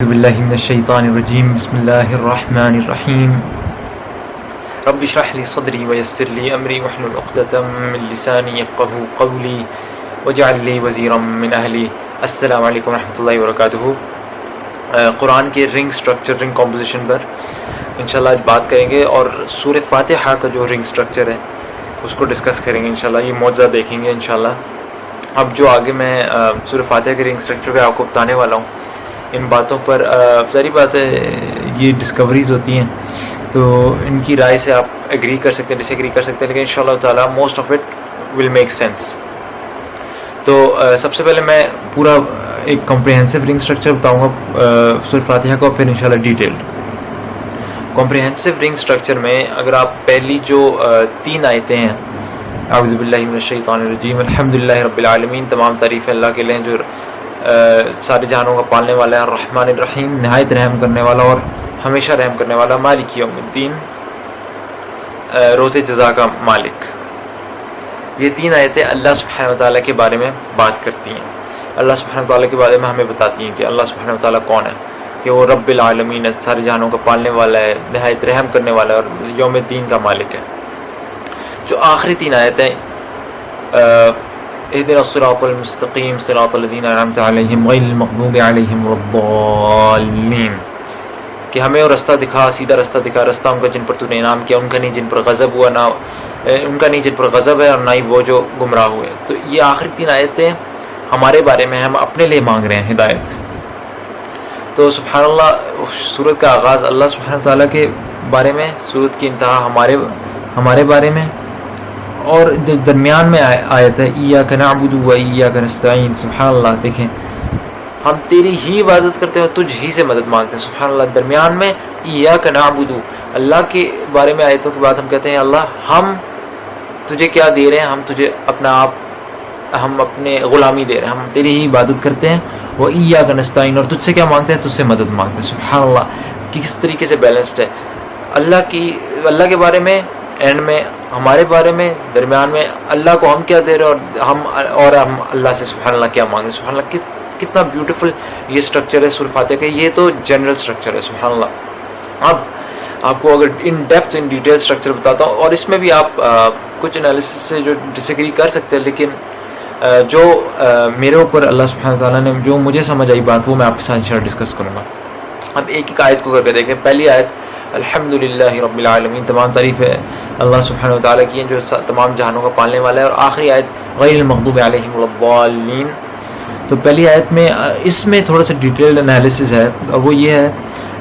باللہ من الشیطان الرجیم بسم اللہ الرحمن الرحیم رب اشرح لی صدری ویسر لی امری واحلل عقدۃ من لسانی یفقہوا قولی واجعل لی وزیرا من اہلی۔ السلام علیکم ورحمۃ اللہ وبرکاتہ۔ قرآن کے رنگ سٹرکچر، رنگ کمپوزیشن پر انشاءاللہ آج بات کریں گے، اور سورہ فاتحہ کا جو رنگ سٹرکچر ہے اس کو ڈسکس کریں گے انشاءاللہ۔ یہ معجزہ دیکھیں گے انشاءاللہ۔ اب جو آگے میں سورہ فاتحہ کے رنگ سٹرکچر پہ آپ کو بتانے والا ہوں، ان باتوں پر ظاہری بات ہے یہ ڈسکوریز ہوتی ہیں، تو ان کی رائے سے آپ ایگری کر سکتے ہیں، ڈس ایگری کر سکتے ہیں، لیکن انشاءاللہ تعالیٰ most of it will make sense. تو سب سے پہلے میں پورا ایک کمپریہنسو رنگ سٹرکچر بتاؤں گا سورہ فاتحہ کو، پھر انشاءاللہ ڈیٹیلڈ۔ کمپریہنسو رنگ سٹرکچر میں اگر آپ پہلی جو 3 آیتیں ہیں، اعوذ باللہ من الشیطان الرجیم، الحمدللہ رب العالمین، تمام تعریف اللہ کے لیے جو سارے جہانوں کا پالنے والا ہے، الرحمن الرحیم، نہایت رحم کرنے والا اور ہمیشہ رحم کرنے والا، مالک یوم الدین، روز جزا کا مالک۔ یہ 3 آیتیں اللہ سبحانہ وتعالیٰ کے بارے میں بات کرتی ہیں، اللہ سبحانہ وتعالیٰ کے بارے میں ہمیں بتاتی ہیں کہ اللہ سبحانہ وتعالیٰ کون ہے، کہ وہ رب العالمین، سارے جہانوں کا پالنے والا ہے، نہایت رحم کرنے والا ہے اور یوم الدین کا مالک ہے۔ جو آخری 3 آیتیں، اهدنا الصراط المستقیم صراط الذین انعمت علیہم غیر المغضوب علیہم ولا الضالین، کہ ہمیں وہ رستہ دکھا، سیدھا رستہ دکھا، رستہ ان کا جن پر تو نے انعام کیا، ان کا نہیں جن پر غضب ہوا، نہ ان کا نہیں جن پر غضب ہے، اور نہ ہی وہ جو گمراہ ہوئے۔ تو یہ آخری 3 آیتیں ہمارے بارے میں، ہم اپنے لیے مانگ رہے ہیں ہدایت۔ تو سبحان اللہ، سورت کا آغاز اللہ سبحانہ تعالیٰ کے بارے میں، سورت کی انتہا ہمارے بارے میں، اور درمیان میں آیت ہے ایاک نعبد و ایاک نستعین۔ سبحان اللہ، دیکھیں ہم تیری ہی عبادت کرتے ہیں اور تجھ ہی سے مدد مانگتے ہیں۔ سبحان اللہ، درمیان میں ایاک نعبد، اللہ کے بارے میں آیتوں کے بعد ہم کہتے ہیں اللہ ہم تجھے کیا دے رہے ہیں، ہم تجھے اپنا آپ، ہم اپنے غلامی دے رہے ہیں، ہم تیری ہی عبادت کرتے ہیں، وہ ایاک نستعین، اور تجھ سے کیا مانگتے ہیں، تجھ سے مدد مانگتے ہیں۔ سبحان اللہ، کس طریقے سے بیلنسڈ ہے اللہ کے بارے میں، اینڈ میں ہمارے بارے میں، درمیان میں اللہ کو ہم کیا دے رہے ہیں اور ہم اللہ سے سبحان اللہ کیا مانگیں۔ سبحان اللہ، کتنا بیوٹیفل یہ سٹرکچر ہے سورہ فاتحہ کا۔ یہ تو جنرل سٹرکچر ہے، سبحان اللہ۔ اب آپ کو اگر in depth, in detail structure بتاتا ہوں، اور اس میں بھی آپ کچھ انالیسس سے جو ڈس ایگری کر سکتے ہیں، لیکن جو میرے اوپر اللہ سبحانہ تعالیٰ نے جو مجھے سمجھ آئی بات، وہ میں آپ کے ساتھ انشاءاللہ ڈسکس کروں گا۔ اب ایک آیت کو کر کے دیکھیں۔ پہلی آیت الحمدللہ رب العالمین، تمام تعریف ہے اللہ سبحانہ وتعالیٰ کی جو تمام جہانوں کا پالنے والا ہے، اور آخری آیت غیر المغضوب علیہم ولا الضالین۔ تو پہلی آیت میں اس میں تھوڑا سا ڈیٹیلڈ انالیسس ہے، اور وہ یہ ہے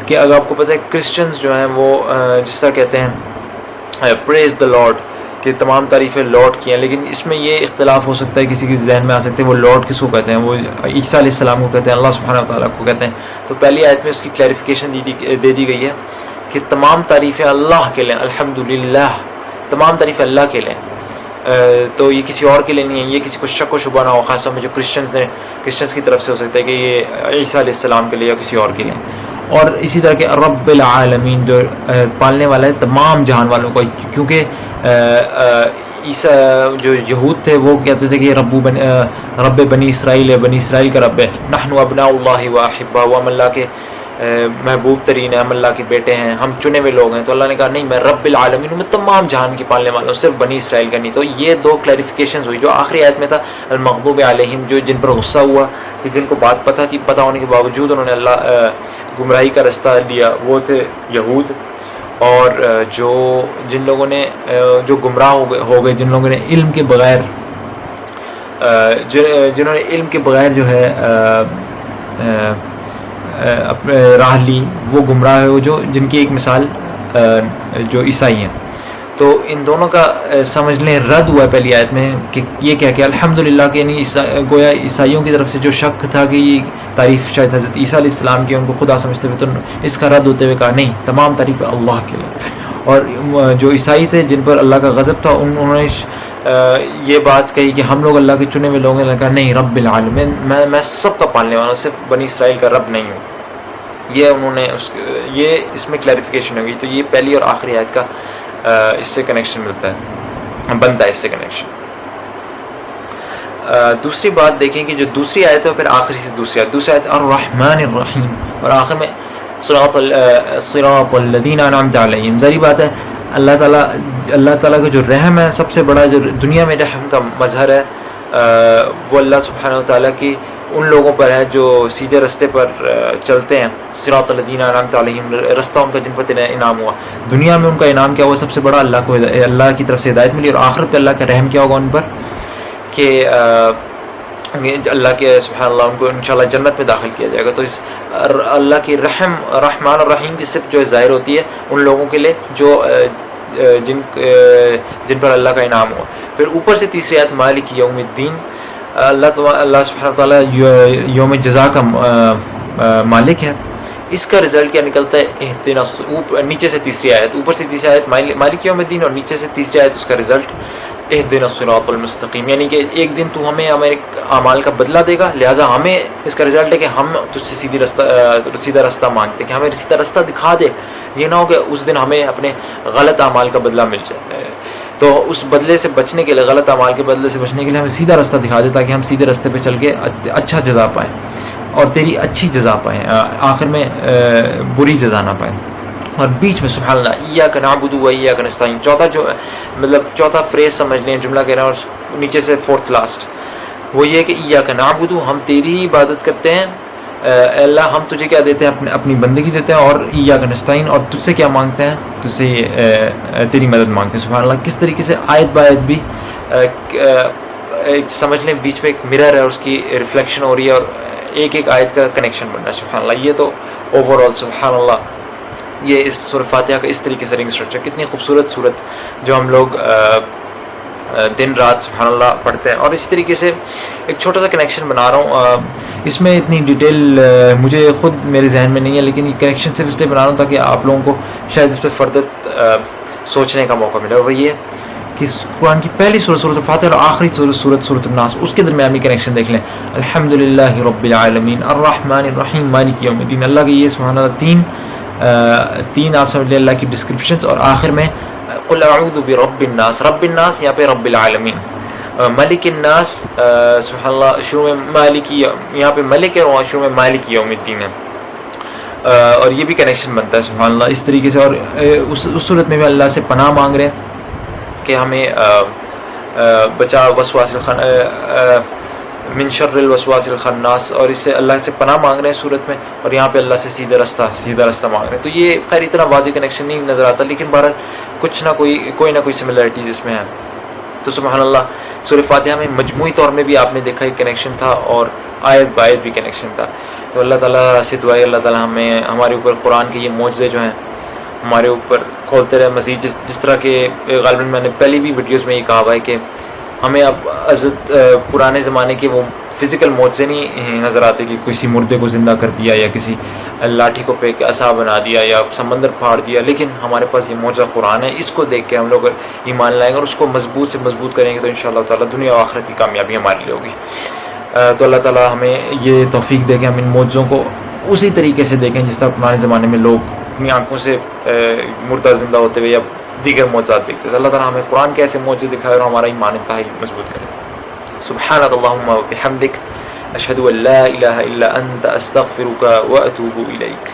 کہ اگر آپ کو پتہ ہے کرسچنز جو ہیں وہ جس طرح کہتے ہیں پریز دا لارڈ، کہ تمام تعریفیں لارڈ کی ہیں، لیکن اس میں یہ اختلاف ہو سکتا ہے، کسی کے ذہن میں آ سکتے ہیں وہ لارڈ کس کو کہتے ہیں، وہ عیسیٰ علیہ السلام کو کہتے ہیں، اللہ سبحانہ وتعالیٰ کو کہتے ہیں۔ تو پہلی آیت میں اس کی کلیریفیکیشن دے دی گئی ہے کہ تمام تعریفیں اللہ کے لیے، الحمدللہ، تمام تعریفیں اللہ کے لیے، تو یہ کسی اور کے لیے نہیں ہے۔ یہ کسی کو شک و شبہ نہ ہو، خاص طور میں جو کرسچنز کی طرف سے ہو سکتا ہے کہ یہ عیسیٰ علیہ السلام کے لیے یا کسی اور کے لیے۔ اور اسی طرح کہ رب العالمین، جو پالنے والا ہے تمام جہان والوں کو، کیونکہ عیسیٰ جو یہود تھے وہ کہتے تھے کہ یہ رب بنی اسرائیل ہے، بنی اسرائیل کا رب ہے، نحن ابناء اللہ و احباؤہ، ہم اللہ کے محبوب ترین ہیں، ہم اللہ کے بیٹے ہیں، ہم چنے ہوئے لوگ ہیں۔ تو اللہ نے کہا نہیں، میں رب العالمین ہوں، میں تمام جہان کی پالنے والا ہوں، صرف بنی اسرائیل کا نہیں۔ تو یہ 2 کلیریفیکیشنز ہوئی۔ جو آخری آیت میں تھا المغضوب علیہم، جو جن پر غصہ ہوا، کہ جن کو بات پتہ ہونے کے باوجود انہوں نے گمراہی کا رستہ لیا، وہ تھے یہود، اور جن لوگوں نے جو گمراہ ہو گئے، جن لوگوں نے علم کے بغیر، جنہوں نے علم کے بغیر جو ہے اپنے راہ لی، وہ گمراہ ہے، وہ جن کی ایک مثال جو عیسائی ہیں۔ تو ان دونوں کا سمجھ لیں رد ہوا ہے پہلی آیت میں، کہ یہ کہہ کے الحمدللہ، کہ یعنی گویا عیسائیوں کی طرف سے جو شک تھا کہ یہ تعریف شاید حضرت عیسیٰ علیہ السلام کی، ان کو خدا سمجھتے ہوئے، تو اس کا رد ہوتے ہوئے کہا نہیں، تمام تعریف اللہ کے لیے۔ اور جو عیسائی تھے جن پر اللہ کا غضب تھا، انہوں نے یہ بات کہی کہ ہم لوگ اللہ کے چنے ہوئے لوگ ہیں، کہا نہیں، رب العالمین، میں سب کا پالنے والا ہوں، صرف بنی اسرائیل کا رب نہیں ہوں۔ یہ انہوں نے یہ اس میں کلیریفیکیشن ہوگی۔ تو یہ پہلی اور آخری آیت کا اس سے کنیکشن بنتا ہے اس سے کنیکشن۔ دوسری بات دیکھیں کہ جو دوسری آیت ہے پھر آخری سے دوسری آیت الرحمن الرحیم، اور آخر میں صراط الذین انعمت علیہم. ظاہری بات ہے اللہ تعالیٰ کا جو رحم ہے، سب سے بڑا جو دنیا میں رحم کا مظہر ہے وہ اللہ سبحانہ و تعالیٰ کی ان لوگوں پر ہے جو سیدھے رستے پر چلتے ہیں. صراط الذین انعمت علیہم، رستہ ان کا جن پر انعام ہوا. دنیا میں ان کا انعام کیا ہوا؟ سب سے بڑا اللہ کی طرف سے ہدایت ملی، اور آخرت پہ اللہ کا رحم کیا ہوگا ان پر کہ اللہ کے سبحان اللہ ان کو انشاءاللہ جنت میں داخل کیا جائے گا. تو اس اللہ کی رحمان الرحیم کی صرف جو ہے ظاہر ہوتی ہے ان لوگوں کے لیے جو جن پر اللہ کا انعام ہوا. پھر اوپر سے تیسری آیت مالک یوم الدین، اللہ سبحانہ تعالیٰ یوم جزا کا مالک ہے. اس کا رزلٹ کیا نکلتا ہے؟ نیچے سے تیسری آیت، اوپر سے تیسری آیت مالک یوم الدین، اور نیچے سے تیسری آیت اس کا رزلٹ اہدنا الصراط المستقیم، یعنی کہ ایک دن تو ہمیں ہمارے اعمال کا بدلہ دے گا، لہٰذا ہمیں اس کا رزلٹ ہے کہ ہم تجھ سے سیدھا رستہ مانگتے ہیں کہ ہمیں سیدھا رستہ دکھا دے. یہ نہ ہو کہ اس دن ہمیں اپنے غلط اعمال کا بدلہ مل جائے. تو اس بدلے سے بچنے کے لیے، غلط اعمال کے بدلے سے بچنے کے لیے ہمیں سیدھا رستہ دکھا دے تاکہ ہم سیدھے رستے پہ چل کے اچھا جزا پائیں اور تیری اچھی جزا پائیں، آخر میں بری جزا نہ پائیں. اور بیچ میں سبحان اللہ ایاک نعبد و ایاک نستعین، چوتھا فریز سمجھ لیں، جملہ کہہ رہے ہیں، اور نیچے سے فورتھ لاسٹ وہ یہ کہ ایاک نعبد، ہم تیری ہی عبادت کرتے ہیں اے اللہ، ہم تجھے کیا دیتے ہیں؟ اپنی بندگی دیتے ہیں، اور ایاک نستعین، اور تجھ سے کیا مانگتے ہیں؟ تجھ سے تیری مدد مانگتے ہیں. سبحان اللہ، کس طریقے سے آیت بآیت بھی سمجھ لیں، بیچ میں ایک مرر ہے، اس کی ریفلیکشن ہو رہی ہے، اور ایک آیت کا کنیکشن بن رہا ہے. سبحان اللہ، یہ تو اوور آل سبحان اللہ یہ اس سورہ فاتحہ کا اس طریقے سے رنگ اسٹرکچر، کتنی خوبصورت صورت جو ہم لوگ دن رات سبحان اللہ پڑھتے ہیں. اور اسی طریقے سے ایک چھوٹا سا کنیکشن بنا رہا ہوں، اس میں اتنی ڈیٹیل مجھے خود میرے ذہن میں نہیں ہے، لیکن یہ کنیکشن صرف اس لیے بنا رہا ہوں تاکہ آپ لوگوں کو شاید اس پہ فردر سوچنے کا موقع ملے. اور وہ یہ کہ قرآن کی پہلی سورۃ الفاتحہ اور آخری سورۃ الناس، اس کے درمیانی کنیکشن دیکھ لیں. الحمدللہ رب العالمین الرحمن الرحیم مالک یوم الدین. اللہ کے یہ سبحان اللہ تین آپ سمجھ لیں اللہ کی ڈسکرپشنز، اور آخر میں قل اعوذ برب الناس، رب الناس یہاں پہ رب العالمین، ملک الناس سبحان اللہ شروع میں مالک، یہاں پہ ملک ہے اور شروع میں مالک یوم الدین ہے. اور یہ بھی کنیکشن بنتا ہے سبحان اللہ اس طریقے سے. اور اس صورت میں بھی اللہ سے پناہ مانگ رہے ہیں کہ ہمیں بچا وسواس من شر الوسواس الخناس، اور اس سے اللہ سے پناہ مانگ رہے ہیں صورت میں، اور یہاں پہ اللہ سے سیدھا رستہ مانگ رہے ہیں. تو یہ خیر اتنا واضح کنیکشن نہیں نظر آتا، لیکن بہرحال کچھ نہ کوئی سملیرٹیز اس میں ہیں. تو سبحان اللہ سورہ فاتحہ میں مجموعی طور میں بھی آپ نے دیکھا ایک کنیکشن تھا، اور آیت بآیت بھی کنیکشن تھا. تو اللہ تعالیٰ سے دعا ہے اللہ تعالیٰ ہمارے اوپر قرآن کے یہ معجزے جو ہیں ہمارے اوپر کھولتے رہے مزید، جس طرح کہ غالباً میں نے پہلی بھی ویڈیوز میں یہ کہا ہوا ہے کہ ہمیں اب پرانے زمانے کے وہ فزیکل معجزے نہیں نظر آتے کہ کسی مردے کو زندہ کر دیا یا کسی لاٹھی کو پہ عصا بنا دیا یا سمندر پھاڑ دیا، لیکن ہمارے پاس یہ معجزہ قرآن ہے. اس کو دیکھ کے ہم لوگ ایمان لائیں گے اور اس کو مضبوط سے مضبوط کریں گے تو انشاءاللہ تعالیٰ دنیا و آخرت کی کامیابی ہمارے لیے ہوگی. تو اللہ تعالیٰ ہمیں یہ توفیق دے کہ ہم ان معجزوں کو اسی طریقے سے دیکھیں جس طرح پرانے زمانے میں لوگ اپنی آنکھوں سے مردہ زندہ ہوتے ہوئے یا دیگر معجزات دیکھتے تھے. اللہ تعالیٰ ہمیں قرآن کے ایسے معجزے دکھائے اور ہمارا ایمان انتہائی مضبوط کرے. سبحانک اللہم و بحمدک، اشہد ان لا الہ الا انت، استغفرک و اتوب الیک.